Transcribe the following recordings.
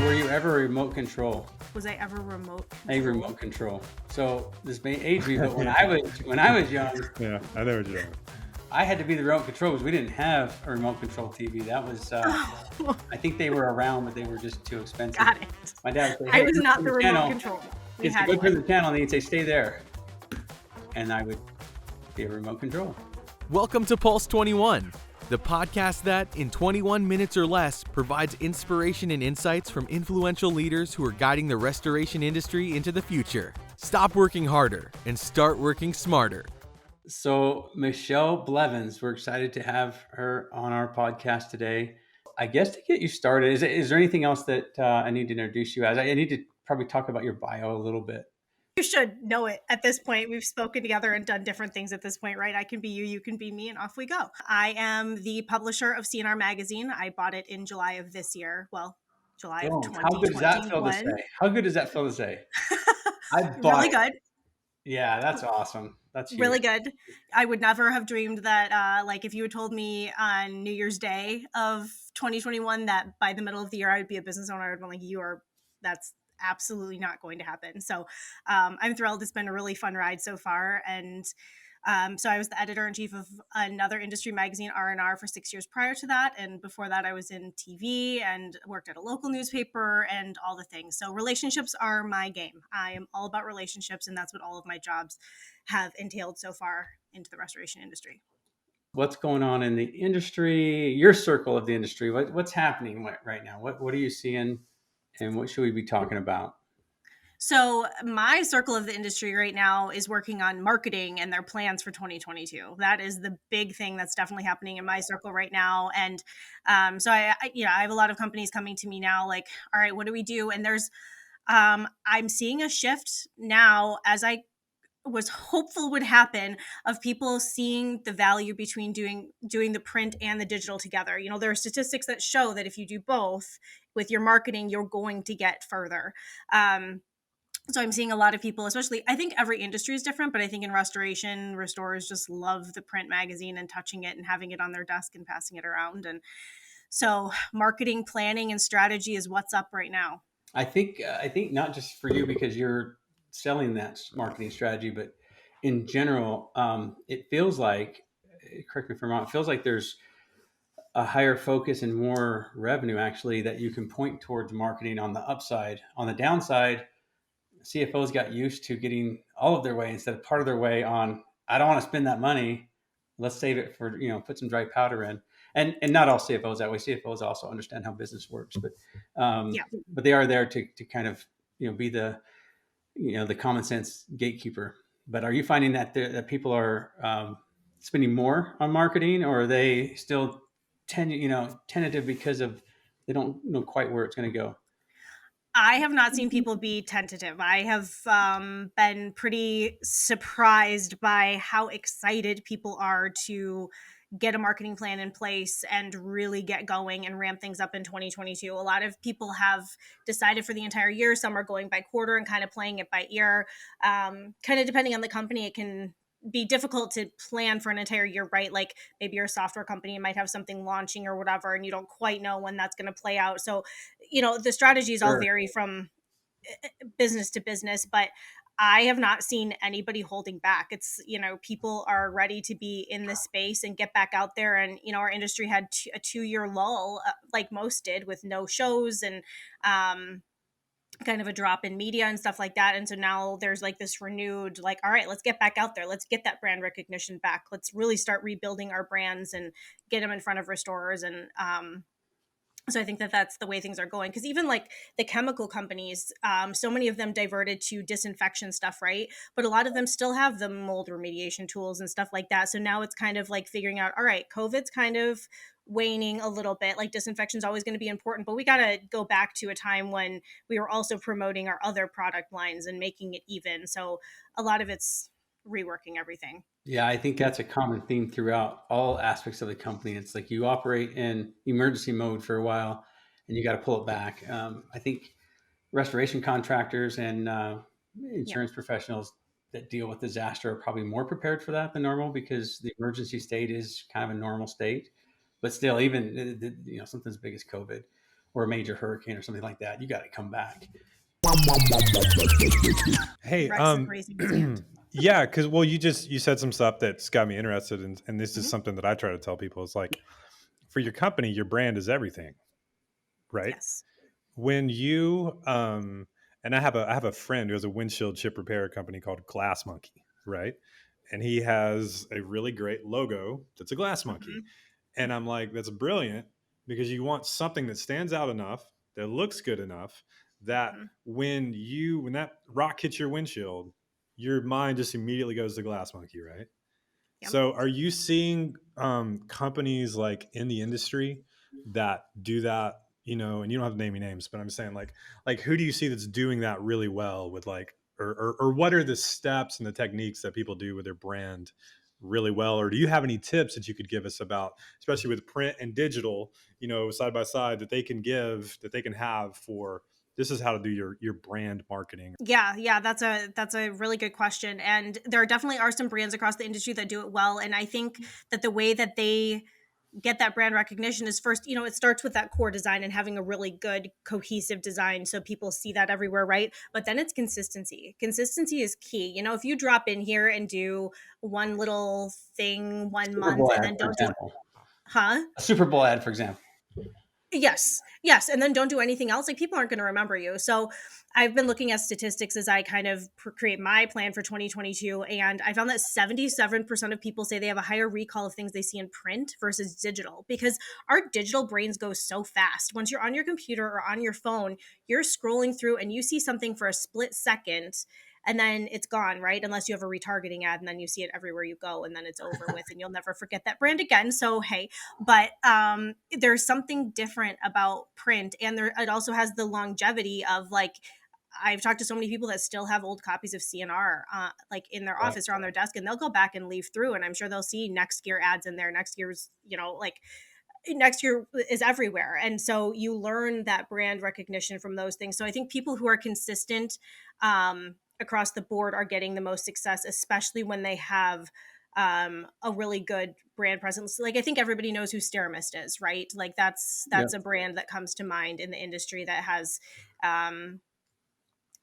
were you ever a remote control? Was I ever remote A control? remote control. So this may age me, but when I was young, Yeah, I know what you're doing. I had to be the remote control because we didn't have a remote control TV. That was, I think they were around, but they were just too expensive. Got it. My dad would say, I "Hey, was go not turn the remote channel." control. We It's had go turn one. the channel, and he'd say, "Stay there," and I would be a remote control. Welcome to Pulse 21, the podcast that, in 21 minutes or less, provides inspiration and insights from influential leaders who are guiding the restoration industry into the future. Stop working harder and start working smarter. So Michelle Blevins, we're excited to have her on our podcast today. I guess to get you started, is there anything else that I need to introduce you as? I need to probably talk about your bio a little bit. You should know it at this point. We've spoken together and done different things at this point, right? I can be you, you can be me, and off we go. I am the publisher of C&R Magazine. I bought it in July of this year. Well, July of 2021. How good does that feel to say? How good does that feel to say? I bought really it. good. Yeah, that's awesome. That's huge. Really good. I would never have dreamed that, if you had told me on New Year's Day of 2021 that by the middle of the year I would be a business owner, I'd be like, that's absolutely not going to happen. So I'm thrilled. It's been a really fun ride so far. And so I was the editor-in-chief of another industry magazine, R&R, for 6 years prior to that. And before that, I was in TV and worked at a local newspaper and all the things. So relationships are my game. I am all about relationships, and that's what all of my jobs have entailed so far into the restoration industry. What's going on in the industry, your circle of the industry? What's happening right now? What are you seeing, and what should we be talking about? So my circle of the industry right now is working on marketing and their plans for 2022. That is the big thing that's definitely happening in my circle right now. And so I have a lot of companies coming to me now like, all right, what do we do? And there's, I'm seeing a shift now, as I was hopeful would happen, of people seeing the value between doing the print and the digital together. You know, there are statistics that show that if you do both with your marketing, you're going to get further. So I'm seeing a lot of people, especially, I think every industry is different, but I think in restoration, restorers just love the print magazine and touching it and having it on their desk and passing it around. And so marketing, planning, and strategy is what's up right now. I think not just for you because you're selling that marketing strategy, but in general, it feels like, correct me if I'm wrong, it feels like there's a higher focus and more revenue actually that you can point towards marketing on the upside. On the downside, CFOs got used to getting all of their way instead of part of their way on, I don't want to spend that money. Let's save it for, put some dry powder in. And not all CFOs that way. CFOs also understand how business works, but they are there to kind of, be the, the common sense gatekeeper. But are you finding that that people are spending more on marketing, or are they still tentative because of they don't know quite where it's going to go? I have not seen people be tentative. I have been pretty surprised by how excited people are to get a marketing plan in place and really get going and ramp things up in 2022. A lot of people have decided for the entire year. Some are going by quarter and kind of playing it by ear. Kind of depending on the company, it can be difficult to plan for an entire year, right? Like maybe you're a software company, you might have something launching or whatever, and you don't quite know when that's going to play out. So, the strategies all vary from business to business, but I have not seen anybody holding back. It's, people are ready to be in the space and get back out there. And, our industry had a 2-year lull, like most did, with no shows and, kind of a drop in media and stuff like that. And so now there's like this renewed, like, all right, let's get back out there. Let's get that brand recognition back. Let's really start rebuilding our brands and get them in front of restorers. And so I think that that's the way things are going. Because even like the chemical companies, so many of them diverted to disinfection stuff, right? But a lot of them still have the mold remediation tools and stuff like that. So now it's kind of like figuring out, all right, COVID's kind of waning a little bit. Like disinfection is always going to be important, but we got to go back to a time when we were also promoting our other product lines and making it even. So a lot of it's reworking everything. Yeah, I think that's a common theme throughout all aspects of the company. It's like you operate in emergency mode for a while and you got to pull it back. I think restoration contractors and insurance professionals that deal with disaster are probably more prepared for that than normal because the emergency state is kind of a normal state. But still, even something as big as COVID, or a major hurricane or something like that, you got to come back. Hey, Rex is raising his hand. yeah, because you said some stuff that's got me interested in, and this is Mhm. something that I try to tell people. It's like, for your company, your brand is everything, right? Yes. When you and I have a friend who has a windshield chip repair company called Glass Monkey, right? And he has a really great logo that's a glass monkey. Mhm. And I'm like, that's brilliant, because you want something that stands out enough, that looks good enough, that Mhm. when that rock hits your windshield, your mind just immediately goes to glass monkey, right? Yep. So are you seeing companies like in the industry that do that, and you don't have to name any names, but I'm saying like who do you see that's doing that really well with like, or what are the steps and the techniques that people do with their brand really well? Or do you have any tips that you could give us about, especially with print and digital, side by side, that they can have for, this is how to do your brand marketing? Yeah, that's a really good question. And there definitely are some brands across the industry that do it well. And I think that the way that they get that brand recognition is first, it starts with that core design and having a really good cohesive design so people see that everywhere, right? But then it's consistency. Consistency is key. If you drop in here and do one little thing one Super month Bowl and ad, then for don't do, example. huh? A Super Bowl ad, for example. Yes, and then don't do anything else. Like, people aren't going to remember you. So I've been looking at statistics as I kind of create my plan for 2022, and I found that 77% of people say they have a higher recall of things they see in print versus digital, because our digital brains go so fast. Once you're on your computer or on your phone, you're scrolling through and you see something for a split second, and then it's gone, right? Unless you have a retargeting ad, and then you see it everywhere you go, and then it's over with and you'll never forget that brand again. So hey, but there's something different about print, and it also has the longevity of, like, I've talked to so many people that still have old copies of C&R like in their Right. office or on their desk, and they'll go back and leaf through, and I'm sure they'll see next year ads in there. Next year's, like, next year is everywhere. And so you learn that brand recognition from those things. So I think people who are consistent across the board are getting the most success, especially when they have a really good brand presence. Like, I think everybody knows who Steramist is, right? Like, that's Yep. a brand that comes to mind in the industry that has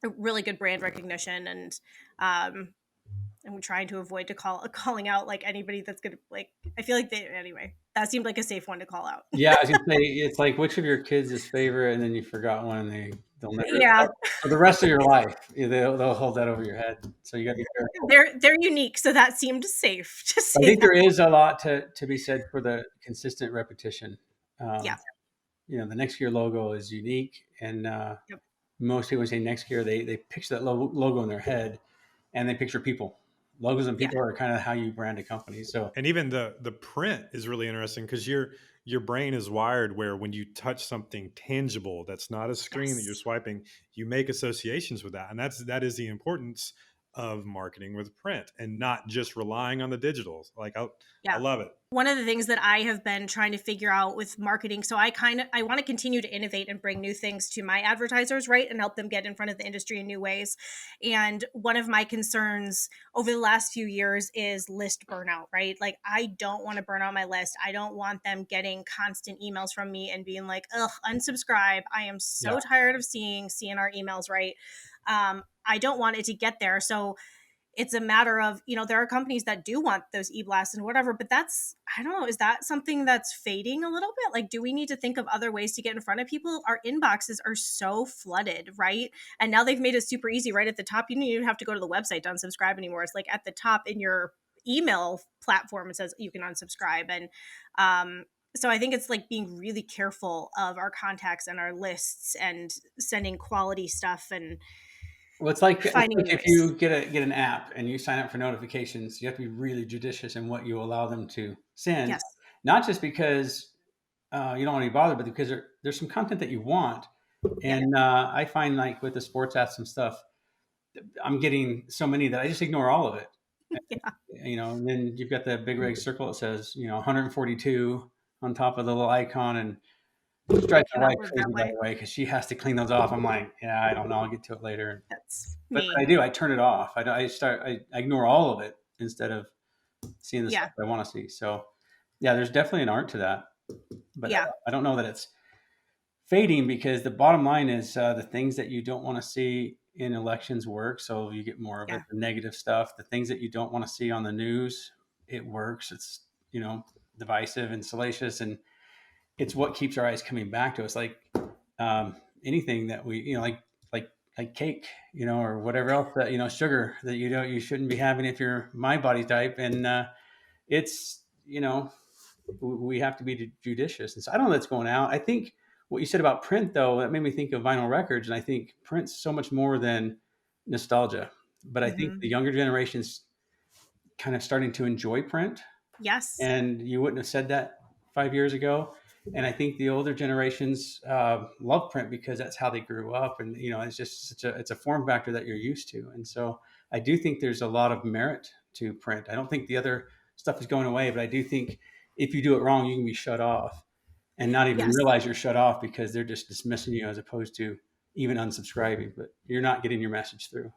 a really good brand recognition. And I'm trying to avoid calling out like anybody that's gonna, like, I feel like anyway, that seemed like a safe one to call out. Yeah, I was gonna say, it's like, which of your kids is favorite, and then you forgot one, and they'll never, Yeah, for the rest of your life, they'll hold that over your head. So you got to be careful. they're unique, so that seemed safe to I say think that. there is a lot to be said for the consistent repetition. Yeah. The next gear logo is unique, and Yep. most people say next gear, they picture that logo in their head, and they picture people. Logos and Yeah. people are kind of how you brand a company. So And even the print is really interesting, because your brain is wired where when you touch something tangible that's not a screen that you're Yes. swiping, you make associations with that. And that is the importance of marketing with print, and not just relying on the digitals. Like I Yeah. love it. One of the things that I have been trying to figure out with marketing, so I want to continue to innovate and bring new things to my advertisers, right, and help them get in front of the industry in new ways. And one of my concerns over the last few years is list burnout, right? Like, I don't want to burn out my list. I don't want them getting constant emails from me and being like, ugh, unsubscribe. I am so yeah, tired of seeing CNR emails, right? I don't want it to get there. So it's a matter of, there are companies that do want those e-blasts and whatever, but that's, I don't know, is that something that's fading a little bit? Like, do we need to think of other ways to get in front of people? Our inboxes are so flooded, right? And now they've made it super easy right at the top. You don't even have to go to the website to unsubscribe anymore. It's like at the top in your email platform, it says you can unsubscribe. And so I think it's like being really careful of our contacts and our lists and sending quality stuff and well, it's like finding new if ways. you get an app and you sign up for notifications, you have to be really judicious in what you allow them to send. Yes. Not just because you don't want to be bothered, but because there's some content that you want. Yeah. And I find, like, with the sports apps and stuff, I'm getting so many that I just ignore all of it. Yeah. And then you've got the big red circle that says 142 on top of the little icon, and it drives my Cannot wife live crazy, that by way. the way, because she has to clean those off. I'm like, yeah, I don't know, I'll get to it later. That's But me. I do. I turn it off. I ignore all of it instead of seeing the Yeah. stuff I want to see. So, yeah, there's definitely an art to that. But Yeah. I don't know that it's fading because the bottom line is the things that you don't want to see in elections work. So you get more of it, Yeah. the negative stuff, the things that you don't want to see on the news, it works. It's, divisive and salacious, and it's what keeps our eyes coming back to us. Like anything that we, like, like cake, or whatever else that, sugar that you shouldn't be having if you're my body type. And it's, we have to be judicious. And so I don't know that's going out. I think what you said about print, though, that made me think of vinyl records. And I think print's so much more than nostalgia. But I think Mm-hmm. the younger generation's kind of starting to enjoy print. Yes. And you wouldn't have said that 5 years ago. And I think the older generations love print because that's how they grew up. And, it's just it's a form factor that you're used to. And so I do think there's a lot of merit to print. I don't think the other stuff is going away, but I do think if you do it wrong, you can be shut off and not even Yes. realize you're shut off because they're just dismissing you as opposed to even unsubscribing, but you're not getting your message through.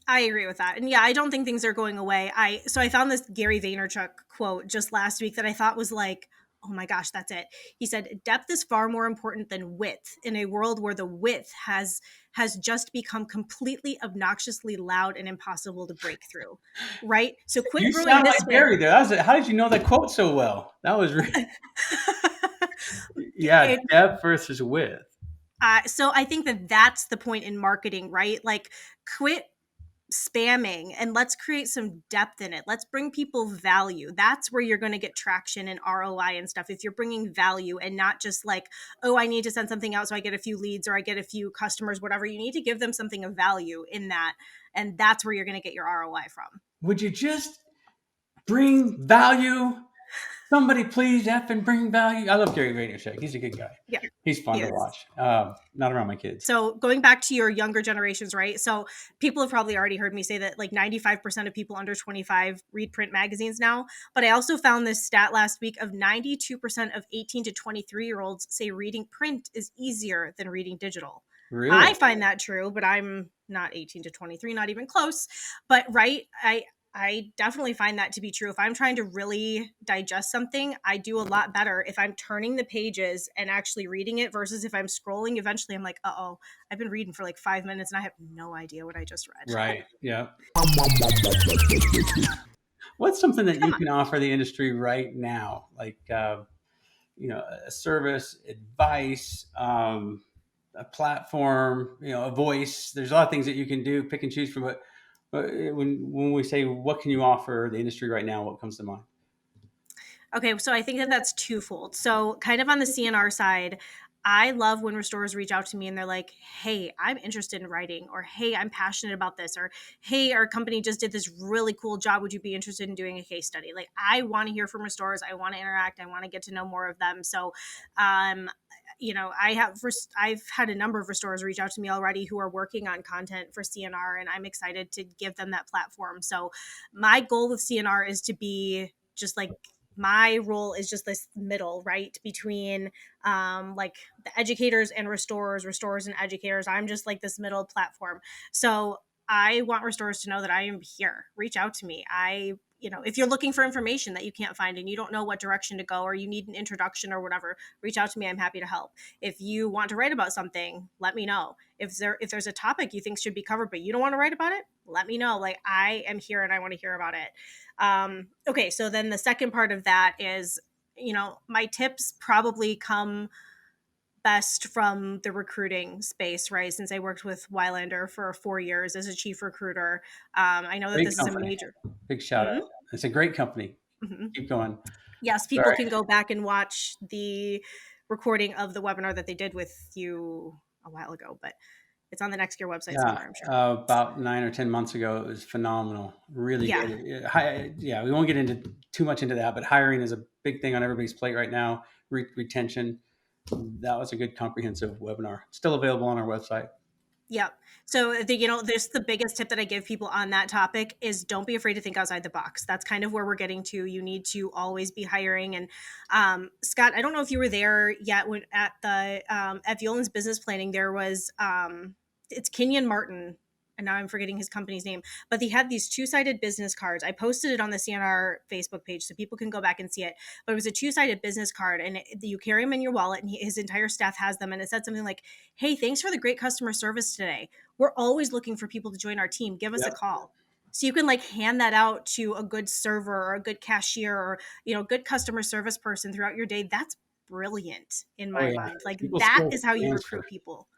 I agree with that. And yeah, I don't think things are going away. So I found this Gary Vaynerchuk quote just last week that I thought was like, oh my gosh, that's it. He said, depth is far more important than width in a world where the width has just become completely obnoxiously loud and impossible to break through. Right? So quit You growing sound this like way. Gary there. How did you know that quote so well? That was really, yeah, It, depth versus width. so I think that that's the point in marketing, right? Like quit spamming and let's create some depth in it. Let's bring people value. That's where you're going to get traction and ROI and stuff. If you're bringing value and not just like, oh, I need to send something out so I get a few leads or I get a few customers, whatever. You need to give them something of value in that. And that's where you're going to get your ROI from. Would you just bring value? Somebody please effing bring value. I love Gary Vaynerchuk. He's a good guy. Yeah. He's fun to Yes. watch. Not around my kids. So going back to your younger generations, right? So people have probably already heard me say that like 95% of people under 25 read print magazines now. But I also found this stat last week of 92% of 18 to 23-year-olds say reading print is easier than reading digital. Really? I find that true, but I'm not 18 to 23, not even close. But right, I definitely find that to be true. If I'm trying to really digest something, I do a lot better if I'm turning the pages and actually reading it versus if I'm scrolling. Eventually, I'm like, uh-oh, I've been reading for like 5 minutes and I have no idea what I just read. Right. Yeah. What's something that you can offer the industry right now? Like, a service, advice, a platform, a voice. There's a lot of things that you can do, pick and choose from. But when we say what can you offer the industry right now, what comes to mind? Okay, so I think that that's twofold. So kind of on the C&R side, I love when restorers reach out to me and they're like, hey, I'm interested in writing, or hey, I'm passionate about this, or hey, our company just did this really cool job. Would you be interested in doing a case study? Like, I want to hear from restorers. I want to interact. I want to get to know more of them. So, I've had a number of restorers reach out to me already who are working on content for C&R, and I'm excited to give them that platform. So my goal with C&R is to be just like, my role is just this middle, right, between like the educators and restorers and educators. I'm just like this middle platform. So I want restorers to know that I am here. Reach out to me. If you're looking for information that you can't find and you don't know what direction to go, or you need an introduction or whatever, reach out to me. I'm happy to help. If you want to write about something, let me know. If there's a topic you think should be covered, but you don't want to write about it, let me know. Like, I am here and I want to hear about it. Okay. So then the second part of that is, my tips probably come best from the recruiting space, right? Since I worked with Wylander for 4 years as a chief recruiter, I know that Great this is a company. major. Big shout out. It's a great company. Mm-hmm. Keep going. Yes, people Sorry. can go back and watch the recording of the webinar that they did with you a while ago, but it's on the Next Gear website somewhere, I'm sure. About 9 or 10 months ago, it was phenomenal. Really good. We won't get into too much into that, but hiring is a big thing on everybody's plate right now. Retention. That was a good comprehensive webinar. Still available on our website. Yeah. So there's the biggest tip that I give people on that topic is don't be afraid to think outside the box. That's kind of where we're getting to. You need to always be hiring. And Scott, I don't know if you were there yet when at Violin's business planning, there was it's Kenyon Martin and now I'm forgetting his company's name, but he had these two-sided business cards. I posted it on the C&R Facebook page so people can go back and see it. But it was a two-sided business card, and you carry them in your wallet, and his entire staff has them. And it said something like, "Hey, thanks for the great customer service today. We're always looking for people to join our team. Give us a Yep. call." So you can like hand that out to a good server or a good cashier or good customer service person throughout your day. That's brilliant in Oh my yeah. mind. Like People that skills is how you transfer. recruit people.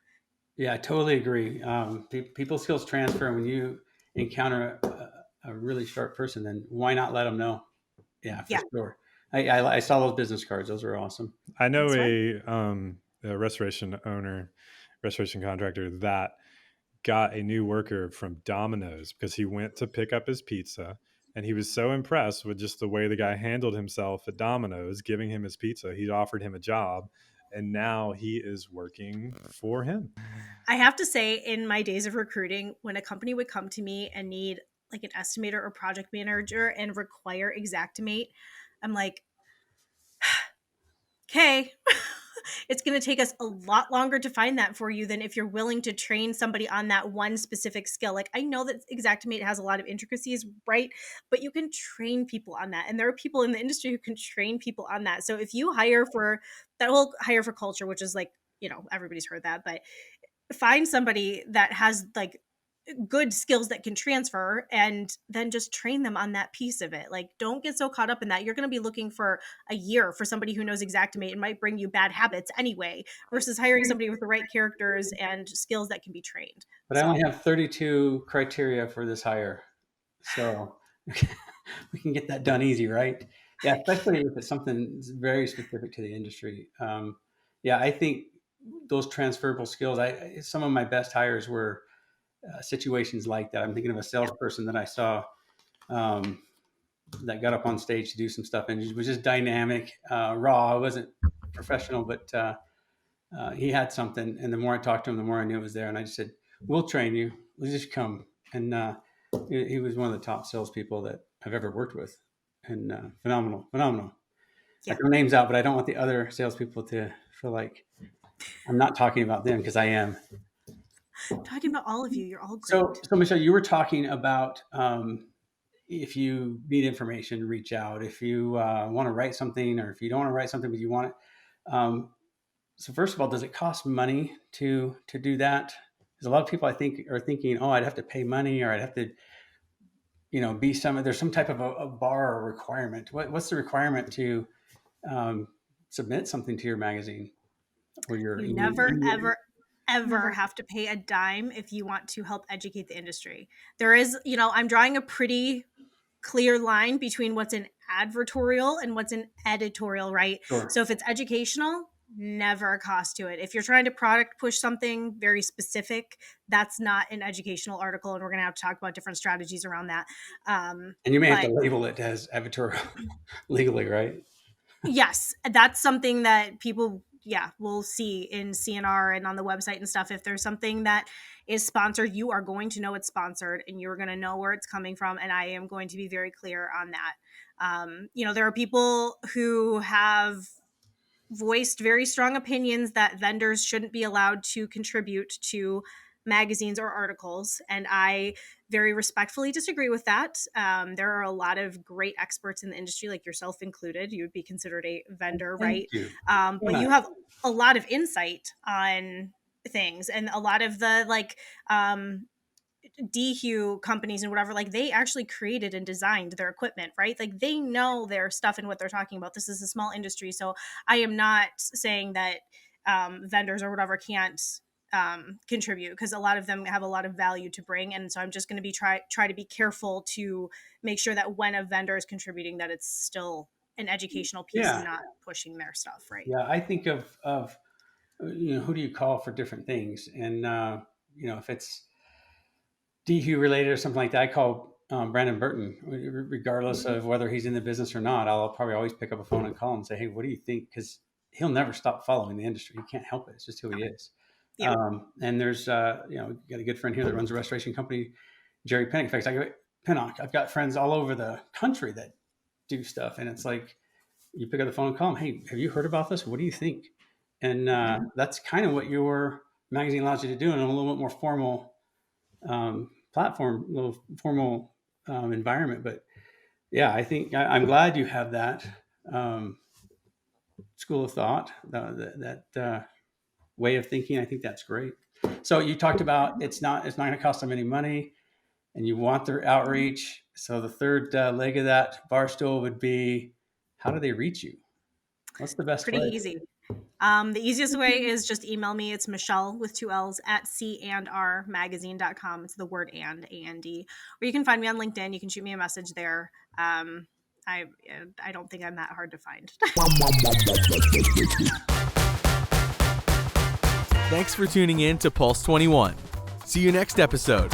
Yeah, I totally agree. People skills transfer. When you encounter a really sharp person, then why not let them know? Yeah, for Yeah, sure. I saw those business cards. Those were awesome. I know that's right. a restoration contractor that got a new worker from Domino's because he went to pick up his pizza and he was so impressed with just the way the guy handled himself at Domino's, giving him his pizza. He offered him a job and now he is working for him. I have to say, in my days of recruiting, when a company would come to me and need like an estimator or project manager and require Xactimate, I'm like, okay, it's going to take us a lot longer to find that for you than if you're willing to train somebody on that one specific skill. Like, I know that Xactimate has a lot of intricacies, right? But you can train people on that. And there are people in the industry who can train people on that. So if you hire for that whole hire for culture, which is like, everybody's heard that, but find somebody that has like good skills that can transfer and then just train them on that piece of it. Like, don't get so caught up in that. You're going to be looking for a year for somebody who knows Xactimate and might bring you bad habits anyway, versus hiring somebody with the right characters and skills that can be trained. But I only So have 32 criteria for this hire, so we can get that done easy, right? Yeah, especially if it's something very specific to the industry. Yeah, I think those transferable skills. Some of my best hires were situations like that. I'm thinking of a yeah, salesperson that I saw um, that got up on stage to do some stuff and it was just dynamic, raw. It wasn't professional, but he had something. And the more I talked to him, the more I knew it was there. And I just said, "We'll train you. We'll just come." And he was one of the top salespeople that I've ever worked with, and phenomenal, phenomenal. I yeah. throw names out, but I don't want the other salespeople to feel like I'm not talking about them because I am. Talking about all of you, you're all So, great. so Michelle, you were talking about if you need information, reach out. If you want to write something, or if you don't want to write something but you want it. Um, so, first of all, does it cost money to do that? Because a lot of people I think are thinking, oh, I'd have to pay money, or I'd have to, be there's some type of a bar or requirement. What's the requirement to um, submit something to your magazine or your You email? never, ever, ever have to pay a dime if you want to help educate the industry. There is, I'm drawing a pretty clear line between what's an advertorial and what's an editorial, right? Sure. So if it's educational, never a cost to it. If you're trying to product push something very specific, that's not an educational article, and we're going to have to talk about different strategies around that. And you may have to But label it as editorial legally, right? yes, that's something that people, will see in C&R and on the website and stuff. If there's something that is sponsored, you are going to know it's sponsored and you're going to know where it's coming from. And I am going to be very clear on that. There are people who have voiced very strong opinions that vendors shouldn't be allowed to contribute to magazines or articles. And I very respectfully disagree with that. There are a lot of great experts in the industry, like yourself included. You would be considered a vendor, Thank right? you. But you have a lot of insight on things, and a lot of the DHU companies and whatever, like they actually created and designed their equipment, right? Like they know their stuff and what they're talking about. This is a small industry. So I am not saying that vendors or whatever can't contribute, because a lot of them have a lot of value to bring. And so I'm just going to be try to be careful to make sure that when a vendor is contributing, that it's still an educational piece and Yeah. not pushing their stuff, right? Yeah. I think of who do you call for different things? And, if it's DHU related or something like that, I call Brandon Burton, regardless of whether he's in the business or not. I'll probably always pick up a phone and call him and say, "Hey, what do you think?" Because he'll never stop following the industry. He can't help it. It's just who he is. Yeah. And there's, got a good friend here that runs a restoration company, Jerry Pinnock. In fact, I've got friends all over the country that do stuff. And it's like, you pick up the phone and call them, "Hey, have you heard about this? What do you think?" And that's kind of what your magazine allows you to do in a little bit more formal platform, little formal environment. But yeah, I think I'm glad you have that school of thought, that way of thinking. I think that's great. So you talked about it's not going to cost them any money, and you want their outreach. So the third leg of that bar stool would be, how do they reach you? What's the best Pretty way? easy. The easiest way is just email me. It's Michelle with 2 L's at candrmagazine.com. It's the word and, A-N-D. Or you can find me on LinkedIn. You can shoot me a message there. I don't think I'm that hard to find. Thanks for tuning in to Pulse 21. See you next episode.